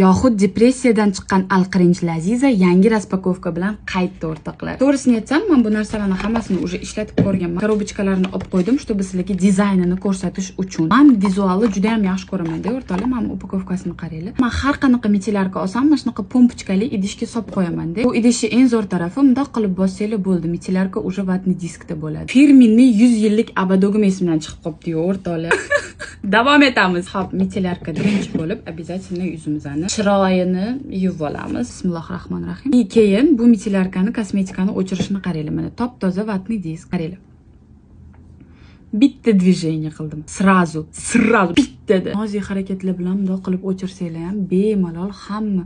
yoxud depressiyadan chiqqan Alqirinch Laziza yangi raspakovka bilan qaytdi o'rtoqlar. To'g'risini aytsam, men bu narsalarni hammasini уже ishlatib ko'rganman. Korobочкаlarni olib qo'ydim, чтобы sizlarga dizaynini ko'rsatish uchun. Men vizualni juda ham yaxshi ko'raman-da o'rtoqlar. Men upakovkasini qaranglar. Men har qanaqa metilarka olsam, mana shunaqa pompochkali idishga solib qo'yaman-da. Bu idishning eng zo'r tarafi bundoq qilib bossanglar bo'ldi. Metilarka уже vatni diskda bo'ladi. Firminning 100 yillik abadogim esimdan chiqib qopti o'rtoqlar. Davom etamiz. Xo'p, metilarka birinchi bo'lib обязательно yuzimizni chiroyini yuvib olamiz. Bismillahirrohmanirrohim. Keyin bu metilarkani kosmetikani o'chirishni qaranglar. Mana top-toza vatni disk qaranglar. Bitta движение qildim. Сразу bitta. Nozik harakatlar bilan bundoq qilib o'chirsanglar ham bemalol hamma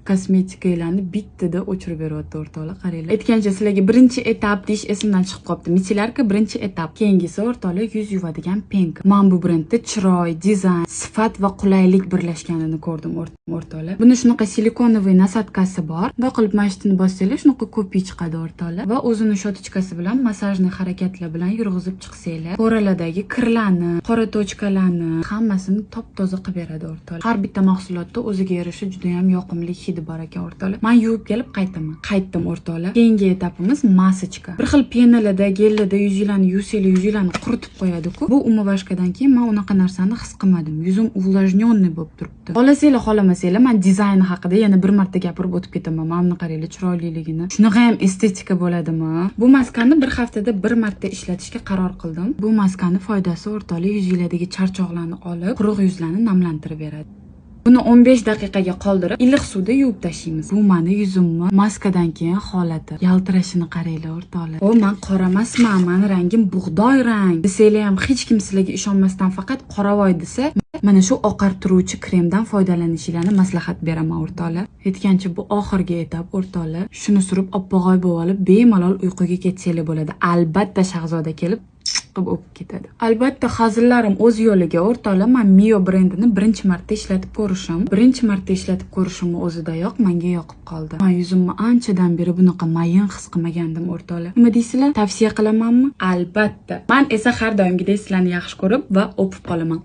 kosmetikalarni bittada o'chirib beryapti o'rtoqlar. Qaranglar. Aytgancha sizlarga birinchi etap deyish esimdan chiqib qopti. Metilarka birinchi etap. Keyingisi o'rtoqlar yuz yuvadigan penka. Men bu brendda chiroy, dizayn, sifat va qulaylik birlashganini ko'rdim o'rtoqlar. Buni shunaqa silikonoviy nasadkasi bor. Bunday qilib mashtini bossanglar, shunaqa ko'pi chiqadi o'rtoqlar. Va o'zini shotichkasi bilan masajni harakatlar bilan yurg'izib chiqsanglar, qoralardagi kirlarni, qora tochkalarni hammasini top-toza qilib beradi o'rtoqlar. Har bitta mahsulotda o'ziga yarasha juda ham yoqimli hidi bor ekan o'rtoqlar. Men yuvib kelib qaytdim o'rtoqlar. Keyingi etapimiz masachka. Bir xil penalarda, gellarda yuzinglarni yuvsanglar, yuzinglarni quritib qo'yadi-ku. Bu umavashkadan keyin men unaqa narsani his qilmadim. Yuzim увлажненный bo'lib turibdi. Xohlasanglar, xohlamasanglar, men dizayni haqida yana bir marta gapirib o'tib ketaman. Mana qaranglar chiroyliligini. Shunaqa ham estetika bo'ladimi? Bu maskani bir haftada bir marta ishlatishga qaror qildim. Bu maskani foydasi o'rtoqlar yuzinglardagi charchoqlarni olib, quruq yuzlarni namlantirib beradi. Buni 15 daqiqaga qoldirib, iliq suvda yuvib tashlaymiz. Bu meni yuzimni maskadan keyin holati. Yaltirashini qaranglar o'rtoqlar. O, men qora emasman, meni rangim bug'doy rang. Desanglar ham hech kim sizlarga ishonmasdan faqat qoravoy desa, mana shu oqartiruvchi kremdan foydalanishingizni maslahat beraman o'rtoqlar. Aytgancha bu oxirgi etap o'rtoqlar. Shuni surib oppog'oy bo'lib olib, bemalol uyquga ketsanglar bo'ladi. Albatta Shahzoda kelib qilib o'pib ketadi. Albatta hazillarim o'z yo'liga o'rtoqlar. Men Mio brendini birinchi marta ishlatib ko'rishim o'zidayoq menga yoqib qoldi. Men yuzimni anchadan beri bunaqa mayin his qilmagandim o'rtoqlar. Nima deysizlar? Tavsiya qilamanmi? Albatta. Men esa har doimgidek sizlarni yaxshi ko'rib va o'pib qolaman.